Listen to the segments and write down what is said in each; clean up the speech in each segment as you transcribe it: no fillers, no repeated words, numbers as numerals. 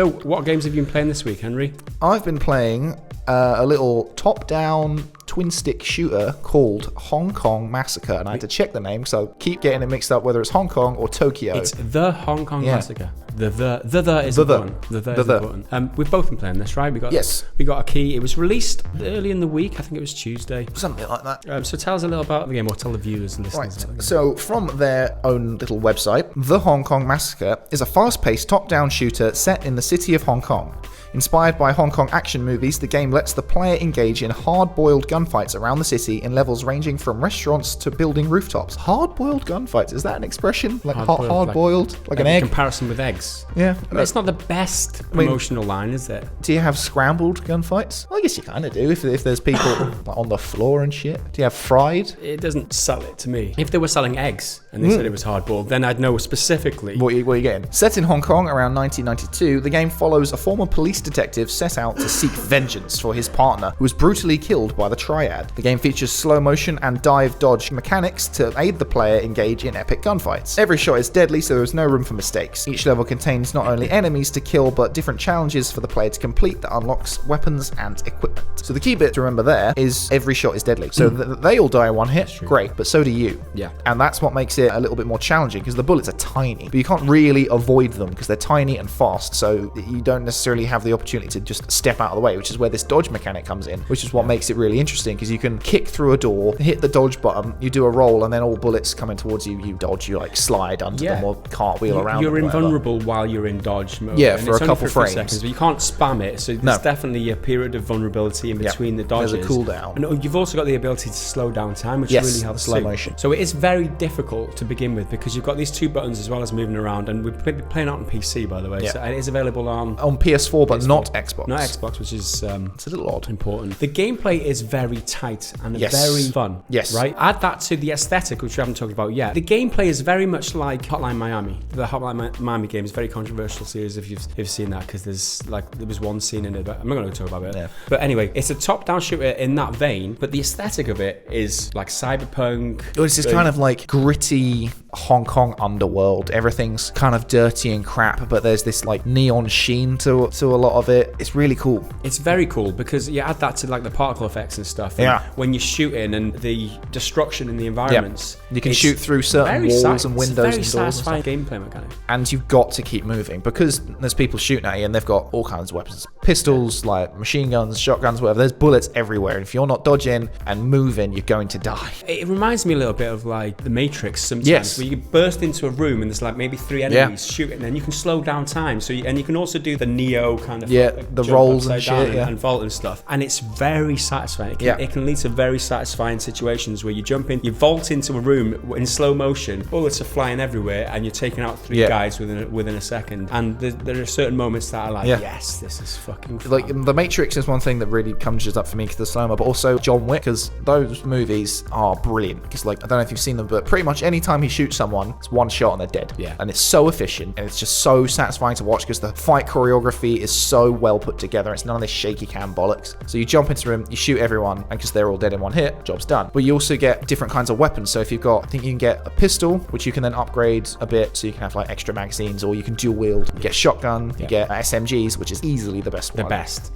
So, what games have you been playing this week, Henry? I've been playing a little top-down twin-stick shooter called Hong Kong Massacre, and I had to check the name, so I keep getting it mixed up whether it's Hong Kong or Tokyo. It's the Hong Kong Massacre. The is the button. The is the button. We've both been playing this, right? We got a key. It was released early in the week. I think it was Tuesday. Something like that. So tell us a little about the game, or tell the viewers and listeners. Right. So from their own little website, The Hong Kong Massacre is a fast-paced top-down shooter set in the city of Hong Kong. Inspired by Hong Kong action movies, the game lets the player engage in hard-boiled gunfights around the city in levels ranging from restaurants to building rooftops. Hard-boiled gunfights, is that an expression? Like hard-boiled? Like an egg? Comparison with eggs. Yeah. It's not the best promotional line, is it? Do you have scrambled gunfights? Well, I guess you kind of do if there's people on the floor and shit. Do you have fried? It doesn't sell it to me. If they were selling eggs and they said it was hard-boiled, then I'd know specifically. What are you getting? Set in Hong Kong around 1992, the game follows a former police detective set out to seek vengeance for his partner, who was brutally killed by the Triad. The game features slow motion and dive dodge mechanics to aid the player engage in epic gunfights. Every shot is deadly, so there is no room for mistakes. Each level contains not only enemies to kill, but different challenges for the player to complete that unlocks weapons and equipment. So the key bit to remember there is every shot is deadly. So they all die in one hit, great, but so do you. Yeah. And that's what makes it a little bit more challenging, because the bullets are tiny, but you can't really avoid them because they're tiny and fast, so you don't necessarily have the opportunity to just step out of the way, which is where this dodge mechanic comes in, which is what makes it really interesting, because you can kick through a door, hit the dodge button, you do a roll, and then all bullets coming towards you, you dodge, you like slide under them or cartwheel around them. You're invulnerable while you're in dodge mode. Yeah, and for a couple frames. Seconds, but you can't spam it, so there's definitely a period of vulnerability in between the dodges. There's a cooldown. And you've also got the ability to slow down time, which really helps slow motion. So it is very difficult to begin with, because you've got these two buttons as well as moving around, and we're playing out on PC, by the way, so it is available on PS4, but not Xbox. Not Xbox, which is it's a little odd. Important. The gameplay is very tight and very fun. Yes. Right? Add that to the aesthetic, which we haven't talked about yet. The gameplay is very much like Hotline Miami. The Hotline Miami game is a very controversial series if you've seen that, because there was one scene in it, but I'm not going to talk about it. Yeah. But anyway, it's a top-down shooter in that vein, but the aesthetic of it is like cyberpunk. It's just kind of like gritty Hong Kong underworld. Everything's kind of dirty and crap, but there's this like neon sheen to a lot of it. It's really cool. It's very cool, because you add that to like the particle effects and stuff. And when you're shooting and the destruction in the environments, you can shoot through certain walls and windows and doors. It's a very satisfying gameplay mechanic. And you've got to keep moving, because there's people shooting at you and they've got all kinds of weapons. Pistols, like machine guns, shotguns, whatever. There's bullets everywhere. And if you're not dodging and moving, you're going to die. It reminds me a little bit of like The Matrix sometimes, where you burst into a room and there's like maybe 3 enemies shooting, and then you can slow down time. So and you can also do the Neo kind of the rolls and shit, and vault and stuff. And it's very satisfying. It can lead to very satisfying situations where you jump in, you vault into a room in slow motion, bullets are flying everywhere, and you're taking out 3 guys within a second. And there are certain moments that are like, yes, this is fucking fun. Like The Matrix is one thing that really conjures up for me, because the slow-mo, but also John Wick, because those movies are brilliant. Because like, I don't know if you've seen them, but pretty much any time he shoots someone, it's one shot and they're dead. Yeah. And it's so efficient, and it's just so satisfying to watch, because the fight choreography is so well put together. It's none of this shaky cam bollocks. So you jump into the room, you shoot everyone, and because they're all dead in one hit, job's done. But you also get different kinds of weapons. So if you've got, I think you can get a pistol, which you can then upgrade a bit, so you can have like extra magazines, or you can dual wield. You get shotgun, you get SMGs, which is easily the best one.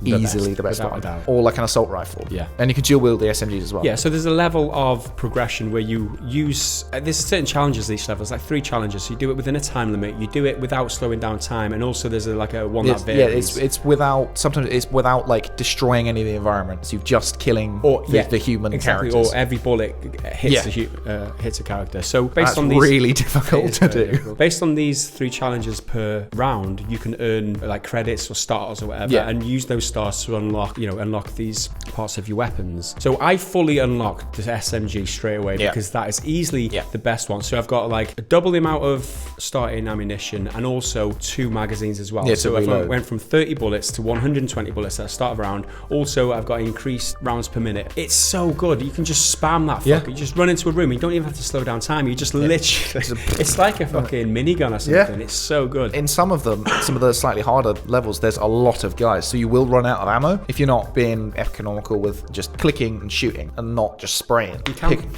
Easily the best one. Or like an assault rifle. Yeah. And you can dual wield the SMGs as well. Yeah, so there's a level of progression where you use, there's certain challenges at each level. There's like 3 challenges. So you do it within a time limit, you do it without slowing down time, and also there's a one that varies. Yeah, sometimes it's without like destroying any of the environments. You're just killing the human characters. Or every bullet hits a character. So based on these, really difficult to do. Difficult. Based on these 3 challenges per round, you can earn like credits or stars or whatever, and use those stars to unlock these parts of your weapons. So I fully unlocked the SMG straight away, because that is easily the best one. So I've got like a double the amount of starting ammunition, and also 2 magazines as well. So I went from 30 bullets to 120 bullets at the start of a round. Also, I've got increased rounds per minute. It's so good. You can just spam that fucker. You just run into a room. You don't even have to slow down time. You just literally, it's like a fucking minigun or something. It's so good. In some of the slightly harder levels, there's a lot of guys, so you will run out of ammo if you're not being economical with just clicking and shooting and not just spraying.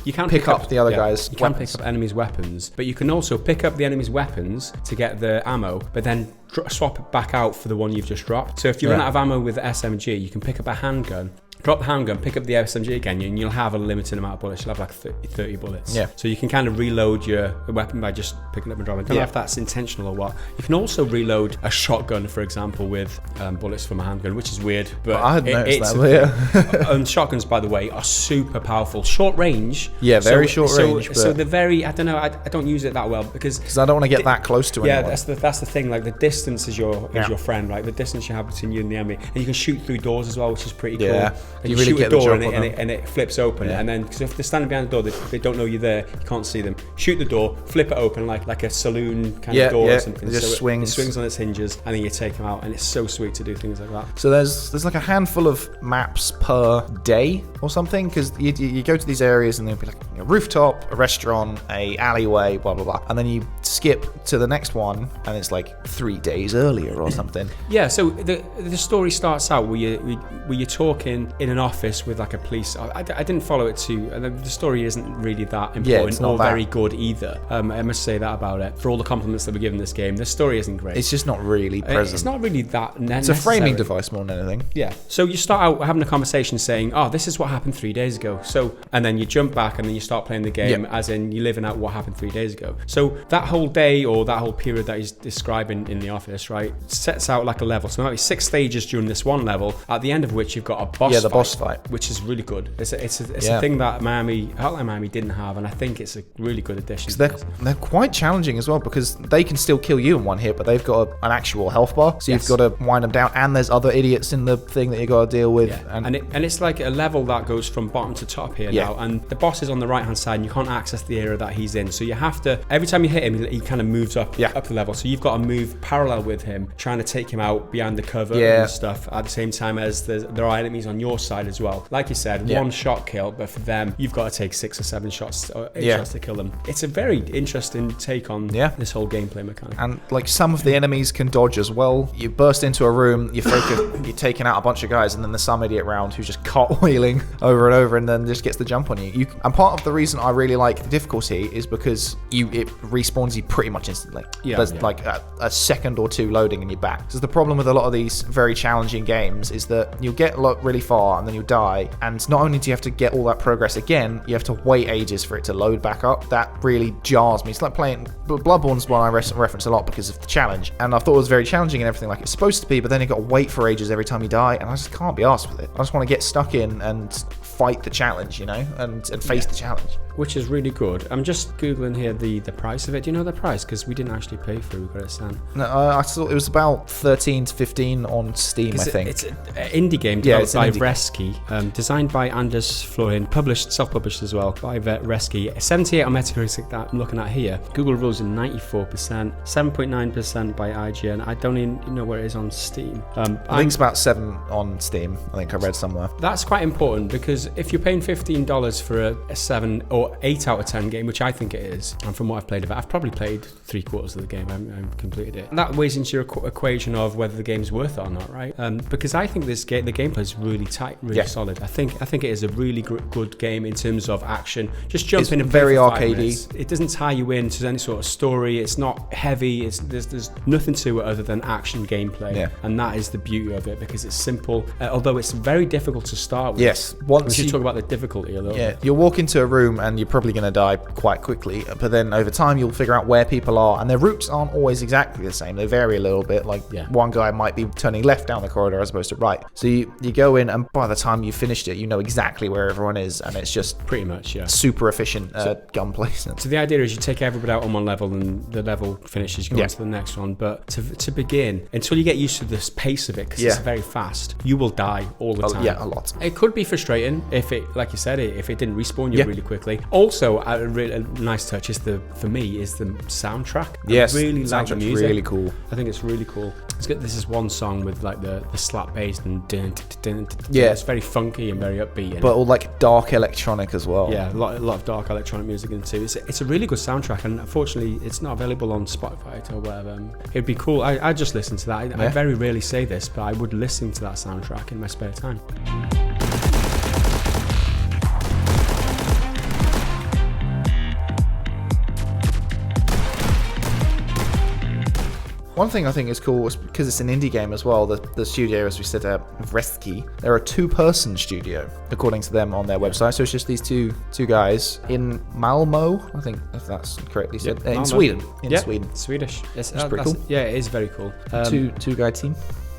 You can pick up the other guys' You can weapons. pick up enemies' weapons, but you can also pick up the enemy's weapons to get the ammo, but then swap it back out for the one you've just dropped. So if you run out of ammo with the SMG, you can pick up a handgun, drop the handgun, pick up the SMG again, and you'll have a limited amount of bullets. You'll have like 30 bullets. Yeah. So you can kind of reload your weapon by just picking up and dropping. I don't know if that's intentional or what. You can also reload a shotgun, for example, with bullets from a handgun, which is weird. But I hadn't noticed that. And shotguns, by the way, are super powerful. Short range. Yeah, very short range. So they're very, I don't know, I don't use it that well because I don't want to get that close to anyone. Yeah, that's the thing. Like the distance is your friend, right? The distance you have between you and the enemy. And you can shoot through doors as well, which is pretty cool. Yeah. And you really shoot a door and it flips open, and then because if they're standing behind the door, they don't know you're there. You can't see them. Shoot the door, flip it open like a saloon kind of door or something. It just swings. It swings on its hinges, and then you take them out, and it's so sweet to do things like that. So there's like a handful of maps per day or something, because you go to these areas and there'll be like a rooftop, a restaurant, a alleyway, blah blah blah, and then you skip to the next one, and it's like 3 days earlier or something. Yeah. So the story starts out where you're talking in an office with like a police. I didn't follow it too. The story isn't really that important or very good either. I must say that about it. For all the compliments that we're giving this game, the story isn't great. It's just not really present. It's not really that necessary. It's a framing device more than anything. Yeah. So you start out having a conversation saying, "Oh, this is what happened 3 days ago." So, and then you jump back and then you start playing the game as in you're living out what happened 3 days ago. So that whole day or that whole period that he's describing in the office, right, sets out like a level. So there might be 6 stages during this one level, at the end of which you've got a boss fight. Yeah, the boss fight, which is really good. It's a thing that Hotline Miami didn't have, and I think it's a really good addition. They're quite challenging as well, because they can still kill you in one hit, but they've got an actual health bar, so you've got to wind them down, and there's other idiots in the thing that you got to deal with. Yeah. And it's like a level that goes from bottom to top here now, and the boss is on the right hand side, and you can't access the area that he's in, so you have to, every time you hit him, he kind of moves up the level, so you've got to move parallel with him, trying to take him out behind the cover and stuff, at the same time as there are enemies on your side as well. Like you said, one shot kill, but for them, you've got to take 6 or 7 shots or 8 shots to kill them. It's a very interesting take on this whole gameplay mechanic. And like some of the enemies can dodge as well. You burst into a room, you're taking out a bunch of guys, and then there's some idiot round who's just cartwheeling over and over and then just gets the jump on you. And part of the reason I really like the difficulty is because it respawns you pretty much instantly. There's like a second or two loading and you're back. So the problem with a lot of these very challenging games is that you'll get really far and then you'll die, and not only do you have to get all that progress again, you have to wait ages for it to load back up. That really jars me. It's like playing Bloodborne's one I reference a lot because of the challenge, and I thought it was very challenging and everything like it's supposed to be, but then you got to wait for ages every time you die, and I just can't be arsed with it. I just want to get stuck in and fight the challenge, and face the challenge. Which is really good. I'm just Googling here the price of it. Do you know the price? Because we didn't actually pay for it. We got it sent. No, I thought it was about 13 to 15 on Steam, I think. It's an indie game developed by Vreski, designed by Anders Florin, self-published as well by Vreski. 78 on Metacritic that I'm looking at here. Google reviews in 94%, 7.9% by IGN. I don't even know where it is on Steam. I think it's about 7 on Steam. I think I read somewhere. That's quite important, because if you're paying $15 for a 7 or 8 out of 10 game, which I think it is, and from what I've played of it, I've probably played 3/4 of the game. I haven't completed it. And that weighs into your equation of whether the game's worth it or not, right? Because I think the gameplay is really tight, really solid. I think it is a really good game in terms of action. Just jump in and very play for 5 arcadey. minutes. It doesn't tie you into any sort of story. It's not heavy. There's nothing to it other than action gameplay, and that is the beauty of it, because it's simple. Although it's very difficult to start with. Yes, we should talk about the difficulty a little bit. You'll walk into a room and you're probably going to die quite quickly, but then over time you'll figure out where people are, and their routes aren't always exactly the same. They vary a little bit. Like one guy might be turning left down the corridor as opposed to right. So you go in, and by the time you've finished it, you know exactly where everyone is, and it's just pretty much super efficient gun placement. So the idea is you take everybody out on one level, and the level finishes, you go on to the next one. But to begin, until you get used to this pace of it, because it's very fast, you will die all the time. Yeah, a lot. It could be frustrating if it, like you said, if it didn't respawn you really quickly. Also, a nice touch is for me is the the soundtrack. Yes, I really like the music. Really cool. I think it's really cool. It's good. This is one song with like the slap bass and yeah, it's very funky and very upbeat. But all like dark electronic as well. Yeah, a lot of dark electronic music in it too. It's a really good soundtrack, and unfortunately, it's not available on Spotify or whatever. It'd be cool. I just listen to that. I very rarely say this, but I would listen to that soundtrack in my spare time. One thing I think is cool is because it's an indie game as well, the studio, as we said, Vreski, they're a 2-person studio, according to them on their website. So it's just these two guys in Malmö, I think, if that's correctly said, in Sweden. Sweden. Swedish. It's pretty cool. Yeah, it is very cool. Two-guy team.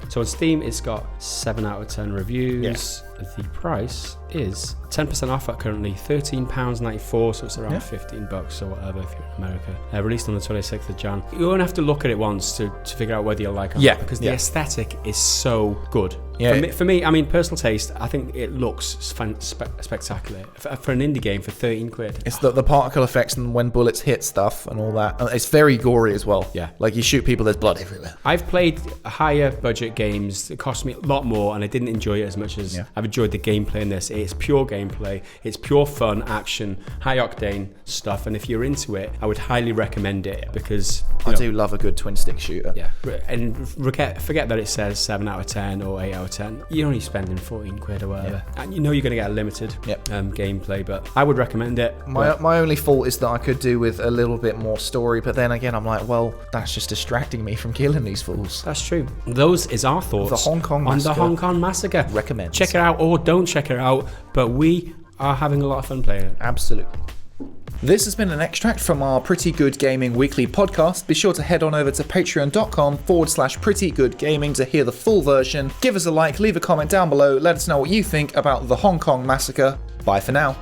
So on Steam, it's got 7 out of 10 reviews. Yes. The price is 10% off at currently £13.94, so it's around $15 or whatever if you're in America. Released on the 26th of Jan. You won't have to look at it once to figure out whether you like it or not, because the aesthetic is so good. Yeah. For me, I mean, personal taste, I think it looks spectacular. For an indie game for 13 quid. It's the particle effects and when bullets hit stuff and all that. It's very gory as well. Yeah. Like you shoot people, there's blood everywhere. I've played higher budget games that cost me a lot more, and I didn't enjoy it as much as I've enjoyed the gameplay in this. It's pure gameplay. It's pure fun, action, high octane stuff. And if you're into it, I would highly recommend it because I do love a good twin stick shooter. Yeah. And forget that it says 7 out of 10 or 8 out of 10. You're only spending 14 quid or whatever. Yeah. And you know you're going to get a limited gameplay, but I would recommend it. My only fault is that I could do with a little bit more story, but then again, I'm like, well, that's just distracting me from killing these fools. That's true. Those is our thoughts the Hong Kong Massacre. On the Hong Kong Massacre. Recommend. Check it out or don't check it out, but we are having a lot of fun playing it. Absolutely. This has been an extract from our Pretty Good Gaming weekly podcast. Be sure to head on over to patreon.com/prettygoodgaming to hear the full version. Give us a like, leave a comment down below, let us know what you think about the Hong Kong Massacre. Bye for now.